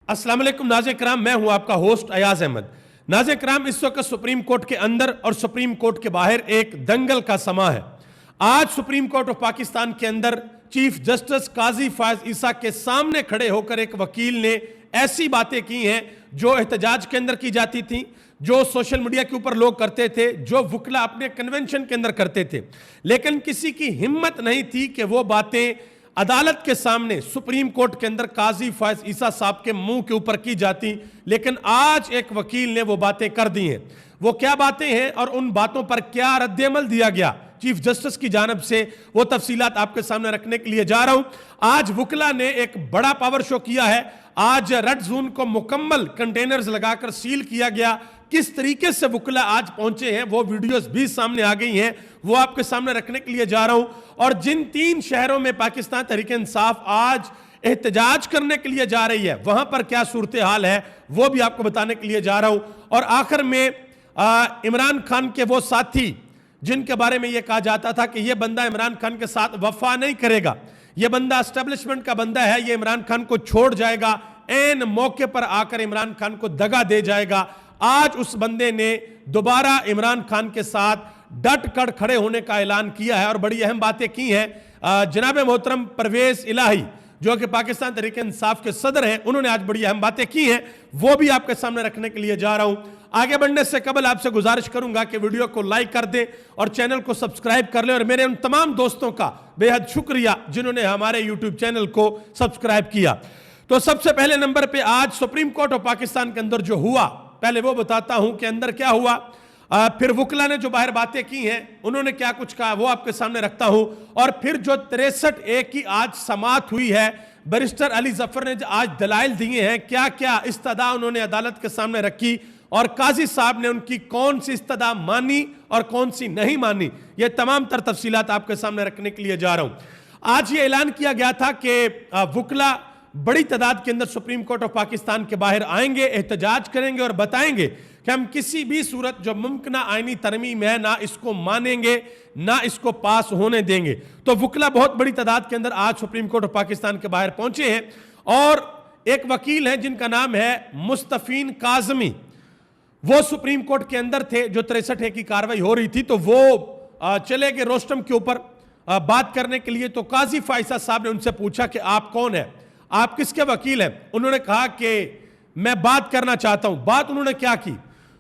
अस्सलाम वालेकुम नाज़रीन किराम, मैं हूं आपका होस्ट अयाज अहमद। नाज़रीन किराम, इस वक्त सुप्रीम कोर्ट के अंदर और सुप्रीम कोर्ट के बाहर एक दंगल का समा है। आज सुप्रीम कोर्ट ऑफ पाकिस्तान के अंदर चीफ जस्टिस काजी फायज ईसा के सामने खड़े होकर एक वकील ने ऐसी बातें की हैं जो एहतजाज के अंदर की जाती थी, जो सोशल मीडिया के ऊपर लोग करते थे, जो वकला अपने कन्वेंशन के अंदर करते थे, लेकिन किसी की हिम्मत नहीं थी कि वो बातें अदालत के सामने सुप्रीम कोर्ट के अंदर काजी फायज ईसा साहब के मुंह के ऊपर की जाती। लेकिन आज एक वकील ने वो बातें कर दी हैं। वो क्या बातें हैं और उन बातों पर क्या रद्देअमल दिया गया चीफ जस्टिस की जानिब से, वो तफसीलात आपके सामने रखने के लिए जा रहा हूं। आज वकला ने एक बड़ा पावर शो किया है। आज रेड जोन को मुकम्मल कंटेनर्स लगाकर सील किया गया। किस तरीके से वकला आज पहुंचे हैं वो वीडियोस भी सामने आ गई हैं, वो आपके सामने रखने के लिए जा रहा हूं। और जिन 3 शहरों में पाकिस्तान तहरीक इंसाफ आज एहतजाज करने के लिए जा रही है, वहां पर क्या सूरत हाल है वो भी आपको बताने के लिए जा रहा हूं। और आखिर में इमरान खान के वो साथी जिनके बारे में यह कहा जाता था कि यह बंदा इमरान खान के साथ वफा नहीं करेगा, यह बंदा एस्टेब्लिशमेंट का बंदा है, यह इमरान खान को छोड़ जाएगा, एन मौके पर आकर इमरान खान को दगा दे जाएगा। आज उस बंदे ने दोबारा इमरान खान के साथ डट कर खड़े होने का ऐलान किया है और बड़ी अहम बातें की हैं। जनाब मोहतरम परवेज इलाही जो कि पाकिस्तान तहरीक इंसाफ के सदर हैं, उन्होंने आज बड़ी अहम बातें की हैं, वो भी आपके सामने रखने के लिए जा रहा हूं। आगे बढ़ने से कबल आपसे गुजारिश करूंगा कि वीडियो को लाइक कर दें और चैनल को सब्सक्राइब कर लें। और मेरे उन तमाम दोस्तों का बेहद शुक्रिया जिन्होंने हमारे यूट्यूब चैनल को सब्सक्राइब किया। तो सबसे पहले नंबर पर आज सुप्रीम कोर्ट ऑफ पाकिस्तान के अंदर जो हुआ, पहले वो बताता हूं कि अंदर क्या हुआ, फिर वकला ने जो बाहर बातें की हैं उन्होंने क्या कुछ कहा वो आपके सामने रखता हूं। और फिर जो 63A की आज समाअत हुई है, बैरिस्टर अली जफर ने आज दलाइल दिए हैं, क्या क्या इस्तदा उन्होंने अदालत के सामने रखी और काजी साहब ने उनकी कौन सी इस्तदा मानी और कौन सी नहीं मानी, ये तमाम तर तफसीलात आपके सामने रखने के लिए जा रहा हूं। आज ये ऐलान किया गया था कि वकला बड़ी तादाद के अंदर सुप्रीम कोर्ट ऑफ पाकिस्तान के बाहर आएंगे, एहतजाज करेंगे और बताएंगे कि हम किसी भी सूरत जो मुमकिन आईनी तरमीम है ना इसको मानेंगे ना इसको पास होने देंगे। तो वकला बहुत बड़ी तादाद के अंदर आज सुप्रीम कोर्ट ऑफ पाकिस्तान के बाहर पहुंचे हैं। और एक वकील है जिनका नाम है मुस्तफीन काजमी, वो सुप्रीम कोर्ट के अंदर थे जो 63A की कार्रवाई हो रही थी, तो वो चले गए रोस्टम के ऊपर बात करने के लिए। तो काजी फायसा साहब ने उनसे पूछा कि आप कौन है, आप किसके वकील हैं? उन्होंने कहा कि मैं बात करना चाहता हूं। बात उन्होंने क्या की,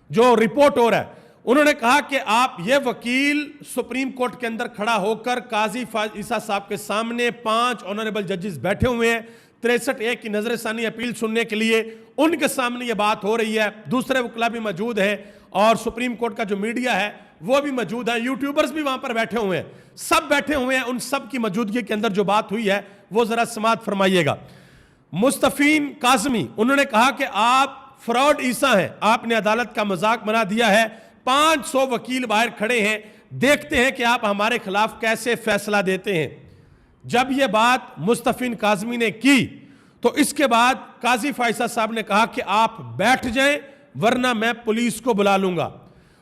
जो रिपोर्ट हो रहा है, उन्होंने कहा कि आप ये वकील सुप्रीम कोर्ट के अंदर खड़ा होकर काजी फायज ईसा साहब के सामने 5 ऑनरेबल जजेस बैठे हुए हैं 63A की नजरसानी अपील सुनने के लिए, उनके सामने ये बात हो रही है। दूसरे वकला भी मौजूद है और सुप्रीम कोर्ट का जो मीडिया है वो भी मौजूद है, यूट्यूबर्स भी वहां पर बैठे हुए हैं, सब बैठे हुए हैं। उन सब की मौजूदगी के अंदर जो बात हुई है वो जरा समाअत फरमाइएगा। मुस्तफीन काजमी उन्होंने कहा कि आप फ्रॉड ईसा हैं, आपने अदालत का मजाक बना दिया है, 500 वकील बाहर खड़े हैं, देखते हैं कि आप हमारे खिलाफ कैसे फैसला देते हैं। जब यह बात मुस्तफीन काजमी ने की तो इसके बाद काजी फायसा साहब ने कहा कि आप बैठ जाएं वरना मैं पुलिस को बुला लूंगा।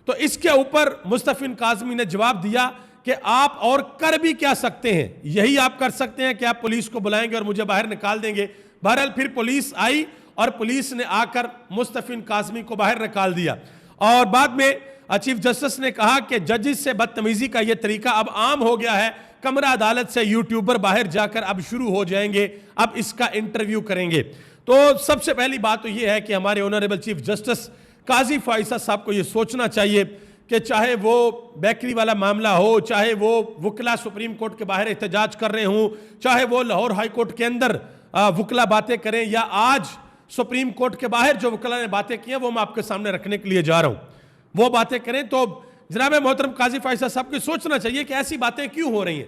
तो इसके ऊपर मुस्तफीन काजमी ने जवाब दिया कि आप और कर भी क्या सकते हैं, यही आप कर सकते हैं कि आप पुलिस को बुलाएंगे और मुझे बाहर निकाल देंगे। बहरहाल फिर पुलिस आई और पुलिस ने आकर मुस्तफीन काजमी को बाहर निकाल दिया। और बाद में चीफ जस्टिस ने कहा कि जजेस से बदतमीजी का यह तरीका अब आम हो गया है, कमरा अदालत से यूट्यूबर बाहर जाकर अब शुरू हो जाएंगे, अब इसका इंटरव्यू करेंगे। तो सबसे पहली बात तो यह है कि हमारे ऑनरेबल चीफ जस्टिस काजी फायसा साहब को यह सोचना चाहिए कि चाहे वो बेकरी वाला मामला हो, चाहे वो वकला सुप्रीम कोर्ट के बाहर एहतजाज कर रहे हों, चाहे वो लाहौर हाई कोर्ट के अंदर वकला बातें करें, या आज सुप्रीम कोर्ट के बाहर जो वकला ने बातें की हैं वो मैं आपके सामने रखने के लिए जा रहा हूं, वो बातें करें। तो जनाब मोहतरम काजी फायसा साहब को सोचना चाहिए कि ऐसी बातें क्यों हो रही हैं,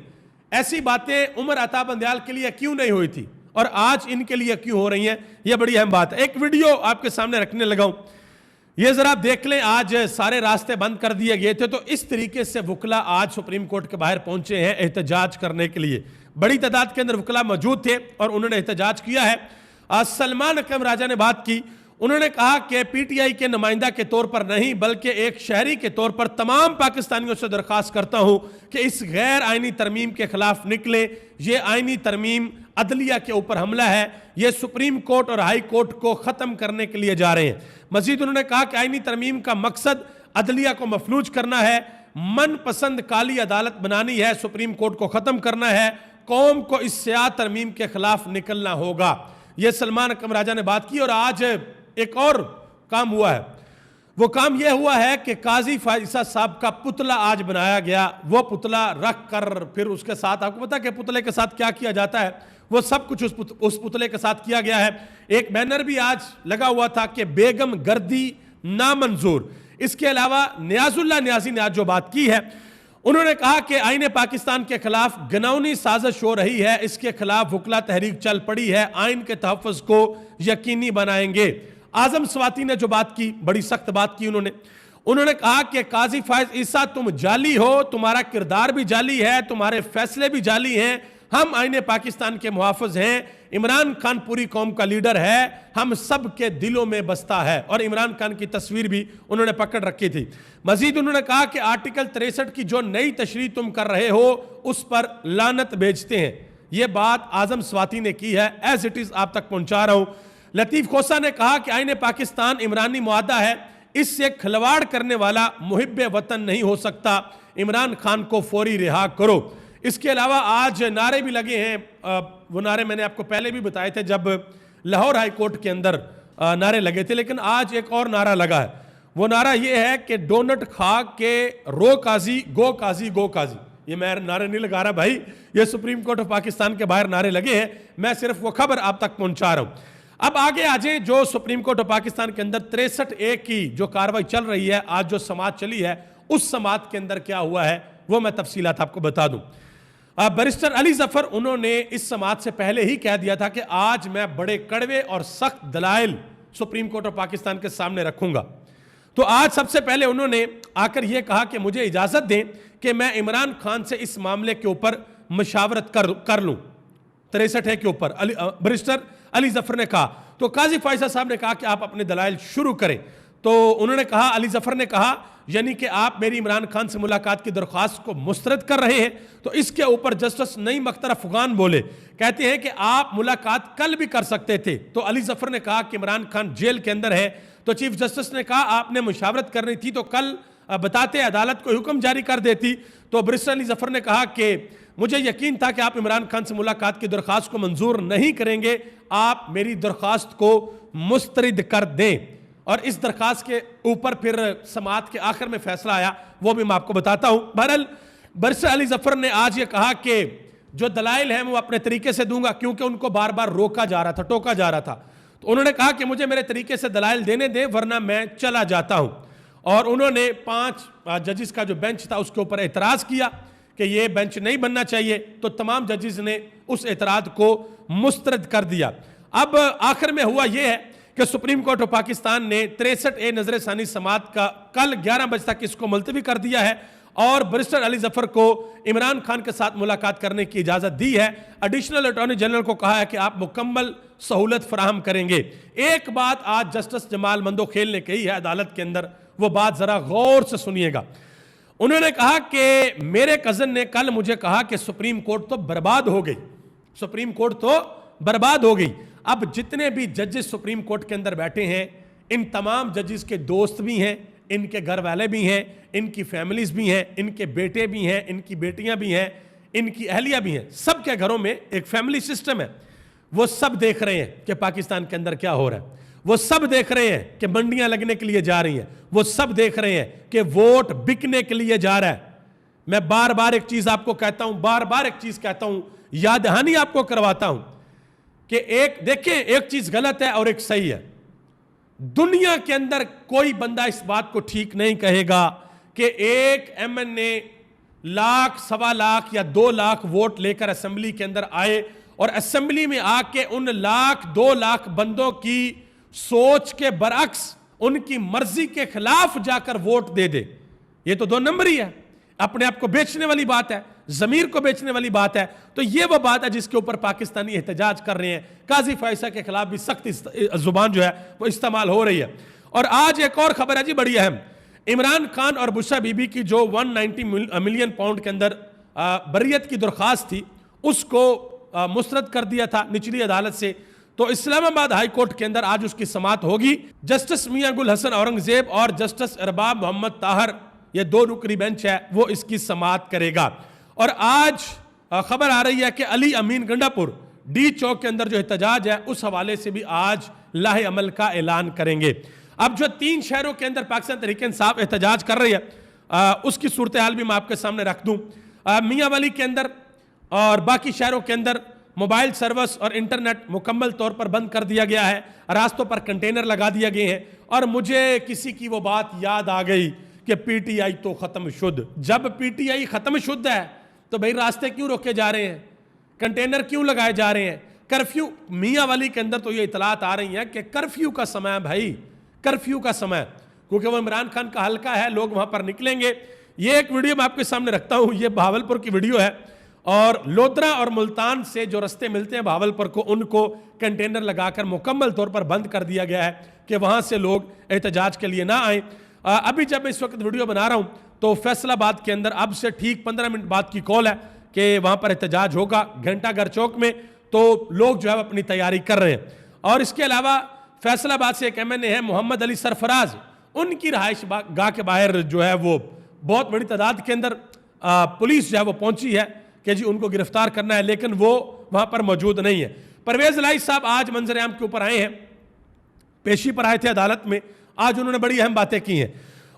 ऐसी बातें उमर अता बंदयाल के लिए क्यों नहीं हुई थी और आज इनके लिए क्यों हो रही हैं, यह बड़ी अहम बात है। एक वीडियो आपके सामने रखने लगा हूं, ये जरा देख लें। आज सारे रास्ते बंद कर दिए गए थे, तो इस तरीके से वकला आज सुप्रीम कोर्ट के बाहर पहुंचे हैं एहतजाज करने के लिए। बड़ी तादाद के अंदर वकला मौजूद थे और उन्होंने एहतजाज किया है। आज सलमान अकरम राजा ने बात की, उन्होंने कहा कि पीटीआई के नुमाइंदा के तौर पर नहीं बल्कि एक शहरी के तौर पर तमाम पाकिस्तानियों से दरख्वास्त करता हूं कि इस गैर आईनी तरमीम के खिलाफ निकले। ये आईनी तरमीम अदलिया के ऊपर हमला है, ये सुप्रीम कोर्ट और हाई कोर्ट को ख़त्म करने के लिए जा रहे हैं। मजीद उन्होंने कहा कि आईनी तरमीम का मकसद अदलिया को मफलूज करना है, मनपसंद काली अदालत बनानी है, सुप्रीम कोर्ट को ख़त्म करना है, कौम को इस स्याह तरमीम के खिलाफ निकलना होगा। यह सलमान अकरम राजा ने बात की। और आज एक और काम हुआ है, वो काम यह हुआ है कि काजी फाइजा साहब का पुतला आज बनाया गया। वो पुतला रख कर फिर उसके साथ, आपको पता है कि पुतले के साथ क्या किया जाता है, वो सब कुछ उस पुतले के साथ किया गया है। एक बैनर भी आज लगा हुआ था कि बेगम गर्दी नामंजूर। इसके अलावा नियाजुल्लाह नियाजी ने आज जो बात की है, उन्होंने कहा कि आईने पाकिस्तान के खिलाफ घिनौनी साजिश हो रही है, इसके खिलाफ वकला तहरीक चल पड़ी है, आइन के तहफ़्फ़ुज़ को यकीनी बनाएंगे। आजम स्वाति ने जो बात की, बड़ी सख्त बात की उन्होंने कहा कि काजी फायज ईसा तुम जाली हो, तुम्हारा किरदार भी जाली है, तुम्हारे फैसले भी जाली हैं। हम आईने पाकिस्तान के मुहाफ़िज़ हैं, इमरान खान पूरी कौम का लीडर है, हम सब के दिलों में बसता है। और इमरान खान की तस्वीर भी उन्होंने पकड़ रखी थी। मजीद उन्होंने कहा कि आर्टिकल 63 की जो नई तशरीह तुम कर रहे हो उस पर लानत भेजते हैं। यह बात आजम स्वाति ने की है, एज इट इज़ आप तक पहुंचा रहा हूं। लतीफ़ खोसा ने कहा कि आईने पाकिस्तान इमरानी मुआहदा है, इससे खिलवाड़ करने वाला मुहिब्बे वतन नहीं हो सकता, इमरान खान को फौरी रिहा करो। इसके अलावा आज नारे भी लगे हैं, वो नारे मैंने आपको पहले भी बताए थे जब लाहौर हाई कोर्ट के अंदर नारे लगे थे, लेकिन आज एक और नारा लगा है। वो नारा ये है कि डोनट खा के रो काजी गो काजी गो काजी। ये मैं नारे नहीं लगा रहा भाई, ये सुप्रीम कोर्ट ऑफ पाकिस्तान के बाहर नारे लगे हैं, मैं सिर्फ वो खबर आप तक पहुंचा रहा हूं। अब आगे आ जाए, जो सुप्रीम कोर्ट ऑफ पाकिस्तान के अंदर 63A की जो कार्रवाई चल रही है, आज जो समात चली है, उस समात के अंदर क्या हुआ है वो मैं तफसीलात आपको बता दूं। बैरिस्टर अली जफर, उन्होंने इस समात से पहले ही कह दिया था कि आज मैं बड़े कड़वे और सख्त दलाइल सुप्रीम कोर्ट ऑफ पाकिस्तान के सामने रखूंगा। तो आज सबसे पहले उन्होंने आकर यह कहा कि मुझे इजाजत दें कि मैं इमरान खान से इस मामले के ऊपर मशावरत कर लूं। 63 के ऊपर बैरिस्टर अली जफर ने कहा। तो काजी फायजा साहब ने कहा कि आप अपने दलाइल शुरू करें। तो उन्होंने कहा, अली जफर ने कहा, यानी कि आप मेरी इमरान खान से मुलाकात की दरख्वास्त को मुस्तरद कर रहे हैं। तो इसके ऊपर जस्टिस नईम अख्तर अफगान बोले, कहते हैं कि आप मुलाकात कल भी कर सकते थे। तो अली जफर ने कहा कि इमरान खान जेल के अंदर है। तो चीफ जस्टिस ने कहा आपने मुशावरत करनी थी तो कल बताते, अदालत को हुक्म जारी कर देती। तो बैरिस्टर अली जफर ने कहा कि मुझे यकीन था कि आप इमरान खान से मुलाकात की दरख्वास्त को मंजूर नहीं करेंगे, आप मेरी दरख्वास्त को मुस्तरद कर दें। और इस दरख्वास्त के ऊपर फिर समात के आखिर में फैसला आया, वो भी मैं आपको बताता हूं। बहरहाल बैरिस्टर अली जफर ने आज ये कहा कि जो दलाइल हैं वो अपने तरीके से दूंगा, क्योंकि उनको बार बार रोका जा रहा था, टोका जा रहा था। तो उन्होंने कहा कि मुझे मेरे तरीके से दलाइल देने दें वरना मैं चला जाता हूं। और उन्होंने 5 जजेस का जो बेंच था उसके ऊपर एतराज़ किया कि ये बेंच नहीं बनना चाहिए। तो तमाम जजेस ने उस एतराज़ को मुस्तरद कर दिया। अब आखिर में हुआ यह है कि सुप्रीम कोर्ट ऑफ पाकिस्तान ने 63A नजरसानी समात का कल 11 बजे तक इसको मुलतवी कर दिया है और बैरिस्टर अली जफर को इमरान खान के साथ मुलाकात करने की इजाजत दी है। एडिशनल अटॉर्नी जनरल को कहा है कि आप मुकम्मल सहूलत फराहम करेंगे। एक बात आज जस्टिस जमाल मंदोखेल ने कही है अदालत के अंदर, वो बात जरा गौर से सुनिएगा। उन्होंने कहा कि मेरे कजन ने कल मुझे कहा कि सुप्रीम कोर्ट तो बर्बाद हो गई, सुप्रीम कोर्ट तो बर्बाद हो गई। अब जितने भी जजेस सुप्रीम कोर्ट के अंदर बैठे हैं, इन तमाम जजेस के दोस्त भी हैं, इनके घर वाले भी हैं, इनकी फैमिलीज भी हैं, इनके बेटे भी हैं, इनकी बेटियां भी हैं, इनकी अहलियां भी हैं। सबके घरों में एक फैमिली सिस्टम है। वो सब देख रहे हैं कि पाकिस्तान के अंदर क्या हो रहा है। वो सब देख रहे हैं कि मंडियां लगने के लिए जा रही हैं। वो सब देख रहे हैं कि वोट बिकने के लिए जा रहा है। मैं बार बार एक चीज आपको कहता हूं, बार बार एक चीज कहता हूं, याद दहानी आपको करवाता हूं कि एक देखें, एक चीज गलत है और एक सही है। दुनिया के अंदर कोई बंदा इस बात को ठीक नहीं कहेगा कि एक MNA लाख, 1.25 लाख या 2 लाख वोट लेकर असेंबली के अंदर आए और असेंबली में आके उन 1 लाख 2 लाख बंदों की सोच के बरअक्स उनकी मर्जी के खिलाफ जाकर वोट दे दे। ये तो 2 नंबर ही है, अपने आप को बेचने वाली बात है। ज़मीर को बेचने वाली बात है। तो ये वो बात है जिसके ऊपर पाकिस्तानी एहतजाज कर रहे हैं। काजी फैसल के खिलाफ भी सख्त जुबान जो है वो इस्तेमाल हो रही है। और आज एक और खबर है जी, बड़ी अहम। इमरान खान और बुशरा बीबी की जो 190 मिलियन पाउंड के अंदर बरियत की दरख्वास्त थी, उसको मुस्तरद कर दिया था निचली अदालत से। तो इस्लामाबाद हाई कोर्ट के अंदर आज उसकी समाअत होगी। जस्टिस मियां गुल हसन औरंगजेब और जस्टिस अरबाब मोहम्मद ताहर, ये दो रुकनी बेंच है, वो इसकी समाअत करेगा। और आज खबर आ रही है कि अली अमीन गंडापुर डी चौक के अंदर जो एहतजाज है, उस हवाले से भी आज लाहे अमल का ऐलान करेंगे। अब जो 3 शहरों के अंदर पाकिस्तान तहरीक इंसाफ एहतजाज कर रही है, उसकी सूरत हाल भी मैं आपके सामने रख दूं। मियां वाली के अंदर और बाकी शहरों के अंदर मोबाइल सर्विस और इंटरनेट मुकम्मल तौर पर बंद कर दिया गया है। रास्तों पर कंटेनर लगा दिए गए हैं। और मुझे किसी की वो बात याद आ गई कि पीटीआई तो खत्म शुद्ध। जब पीटीआई खत्म शुद्ध है तो भाई रास्ते क्यों रोके जा रहे हैं, कंटेनर क्यों लगाए जा रहे हैं? कर्फ्यू मियां वाली के अंदर तो ये इतलात आ रही है कि कर्फ्यू का समय है भाई, कर्फ्यू का समय, क्योंकि वो इमरान खान का हल्का है, लोग वहां पर निकलेंगे। ये एक वीडियो मैं आपके सामने रखता हूं, ये बहावलपुर की वीडियो है। और लोधरा और मुल्तान से जो रास्ते मिलते हैं बहावलपुर को, उनको कंटेनर लगाकर मुकम्मल तौर पर बंद कर दिया गया है कि वहां से लोग एहतजाज के लिए ना आए। अभी जब मैं इस वक्त वीडियो बना रहा हूं तो फैसलाबाद के अंदर अब से ठीक 15 मिनट बाद की कॉल है कि वहां पर एहतजाज होगा घंटाघर चौक में। तो लोग जो है अपनी तैयारी कर रहे हैं। और इसके अलावा फैसलाबाद से एक एमएनए है मोहम्मद अली सरफराज, उनकी रहायश गाह के बाहर जो है वो बहुत बड़ी तादाद के अंदर पुलिस जो है वो पहुंची है कि जी उनको गिरफ्तार करना है, लेकिन वो वहां पर मौजूद नहीं है। परवेज इलाही साहब आज मंजर आम के ऊपर आए हैं, पेशी पर आए थे अदालत में। आज उन्होंने बड़ी अहम बातें की हैं।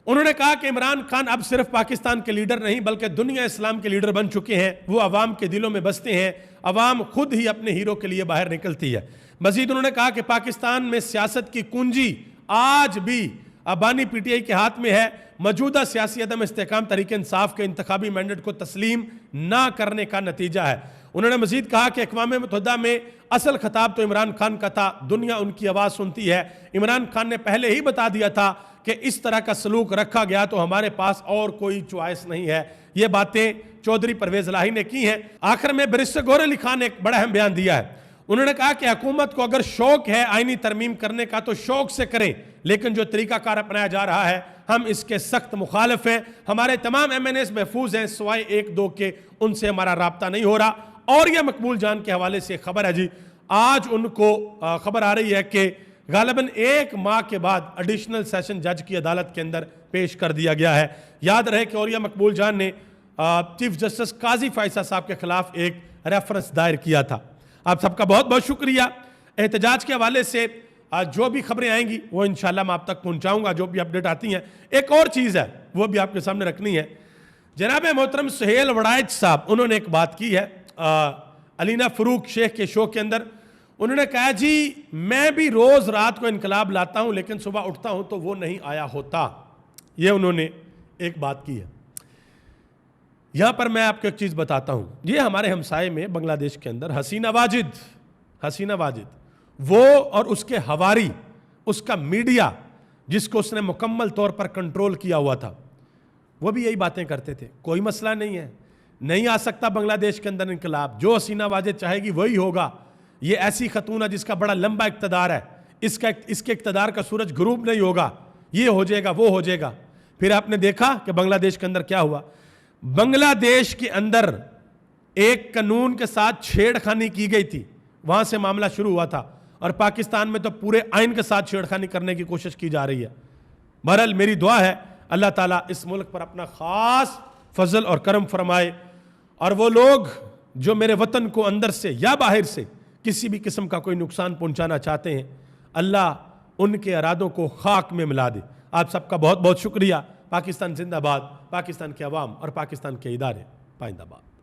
उन्होंने कहा कि इमरान खान अब सिर्फ पाकिस्तान के लीडर नहीं बल्कि दुनिया इस्लाम के लीडर बन चुके हैं। वो अवाम के दिलों में बसते हैं, अवाम खुद ही अपने हीरो के लिए बाहर निकलती है। मजीद उन्होंने कहा कि पाकिस्तान में सियासत की कुंजी आज भी अबानी पीटीआई के हाथ में है। मौजूदा सियासी अदम इस्तेकाम तरीके इंसाफ के इंतखाबी मैंडेट को तस्लीम ना करने का नतीजा है। उन्होंने मजीद कहा कि अक़वाम मुत्तहिदा में असल खिताब तो इमरान खान का था, दुनिया उनकी आवाज़ सुनती है। इमरान खान ने पहले ही बता दिया था कि इस तरह का सलूक रखा गया तो हमारे पास और कोई चॉइस नहीं है। ये बातें चौधरी परवेज इलाही ने की हैं। आखिर में बैरिस्टर गौहर अली खान ने एक बड़ा अहम बयान दिया है। उन्होंने कहा कि हुकूमत को अगर शौक है आईनी तरमीम करने का तो शौक से करें, लेकिन जो तरीकाकार अपनाया जा रहा है हम इसके सख्त मुखालिफ हैं। हमारे तमाम एमएनएस महफूज हैं सिवाय 1-2 के, उनसे हमारा राब्ता नहीं हो रहा। और यह मकबूल जान के हवाले से खबर है जी, आज उनको खबर आ रही है कि गालिबन 1 माह के बाद एडिशनल सेशन जज की अदालत के अंदर पेश कर दिया गया है। याद रहे कि औरिया मकबूल जान ने चीफ जस्टिस काजी फैसल साहब के खिलाफ एक रेफरेंस दायर किया था। आप सबका बहुत बहुत शुक्रिया। एहतजाज के हवाले से जो भी खबरें आएंगी वो इंशाल्लाह मैं आप तक पहुंचाऊंगा, जो भी अपडेट आती हैं। एक और चीज़ है वो भी आपके सामने रखनी है। जनाब मोहतरम सुहेल वड़ाइच साहब, उन्होंने एक बात की है अलीना फरूक शेख के शो के अंदर। उन्होंने कहा जी मैं भी रोज़ रात को इनकलाब लाता हूं लेकिन सुबह उठता हूं तो वो नहीं आया होता। ये उन्होंने एक बात की है। यहां पर मैं आपको एक चीज़ बताता हूं। ये हमारे हमसाये में बांग्लादेश के अंदर हसीना वाजिद वो और उसके हवारी, उसका मीडिया जिसको उसने मुकम्मल तौर पर कंट्रोल किया हुआ था, वो भी यही बातें करते थे। कोई मसला नहीं है, नहीं आ सकता बांग्लादेश के अंदर इनकलाब, जो हसीना वाजिद चाहेगी वही होगा। ये ऐसी खतून है जिसका बड़ा लंबा इक़्तिदार है, इसके इक़्तिदार का सूरज गुरूब नहीं होगा, ये हो जाएगा वो हो जाएगा। फिर आपने देखा कि बांग्लादेश के अंदर क्या हुआ। बांग्लादेश के अंदर एक कानून के साथ छेड़खानी की गई थी, वहां से मामला शुरू हुआ था। और पाकिस्तान में तो पूरे आइन के साथ छेड़खानी करने की कोशिश की जा रही है। बहरहाल मेरी दुआ है अल्लाह ताला इस मुल्क पर अपना ख़ास फजल और करम फरमाए, और वो लोग जो मेरे वतन को अंदर से या बाहर से किसी भी किस्म का कोई नुकसान पहुंचाना चाहते हैं, अल्लाह उनके इरादों को खाक में मिला दे। आप सबका बहुत बहुत शुक्रिया। पाकिस्तान जिंदाबाद, पाकिस्तान के अवाम और पाकिस्तान के इदारे पाइंदाबाद।